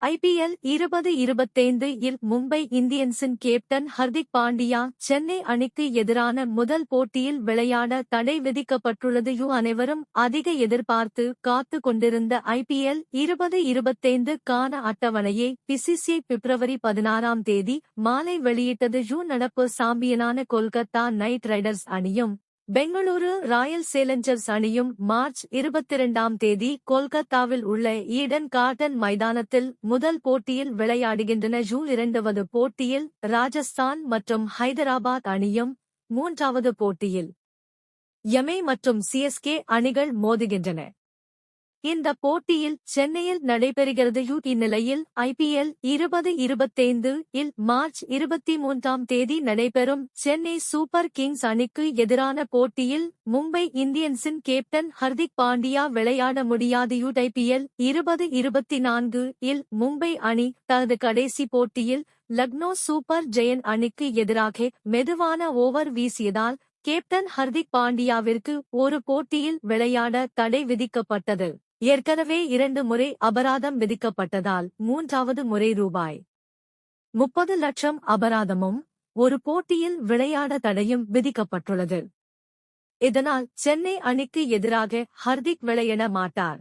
IPL 2025 இல் Mumbai இந்தியன்ஸின் captain Hardik Pandya Chennai அணிக்கு எதிரான முதல் போட்டியில் விளையாட தடை விதிக்கப்பட்டுள்ளது. அனைவரும் அதிக எதிர்பார்த்து காத்து கொண்டிருந்த IPL 2025 க்கான அட்டவணையை BCCI பிப்ரவரி 16ஆம் தேதி மாலை வெளியிட்டது. நடப்பு சாம்பியனான கொல்கத்தா நைட் ரைடர்ஸ் அணியும் பெங்களூரு ராயல் சேலஞ்சர்ஸ் அணியும் மார்ச் 22ஆம் தேதி கொல்கத்தாவில் உள்ள ஈடன் கார்டன் மைதானத்தில் முதல் போட்டியில் விளையாடுகின்றன. இரண்டாவது போட்டியில் ராஜஸ்தான் மற்றும் ஹைதராபாத் அணியும், மூன்றாவது போட்டியில் எம்ஐ மற்றும் CSK அணிகள் மோதுகின்றன. இந்த போட்டியில் சென்னையில் நடைபெறுகிறது. இந்நிலையில் IPL 2025 இல் மார்ச் 23ஆம் தேதி நடைபெறும் சென்னை சூப்பர் கிங்ஸ் அணிக்கு எதிரான போட்டியில் மும்பை இந்தியன்ஸின் கேப்டன் ஹர்திக் பாண்டியா விளையாட முடியாது. IPL 2024 இல் மும்பை அணி தனது கடைசி போட்டியில் லக்னோ சூப்பர் ஜெயண்ட் அணிக்கு எதிராக மெதுவான ஓவர் வீசியதால் கேப்டன் ஹர்திக் பாண்டியாவிற்கு ஒரு போட்டியில் விளையாட தடை விதிக்கப்பட்டது. ஏற்கனவே 2 முறை அபராதம் விதிக்கப்பட்டதால் மூன்றாவது முறை ரூ.30 லட்சம் அபராதமும் ஒரு போட்டியில் விளையாட தடையும் விதிக்கப்பட்டுள்ளது. இதனால் சென்னை அணிக்கு எதிராக ஹர்திக் விளையாட மாட்டார்.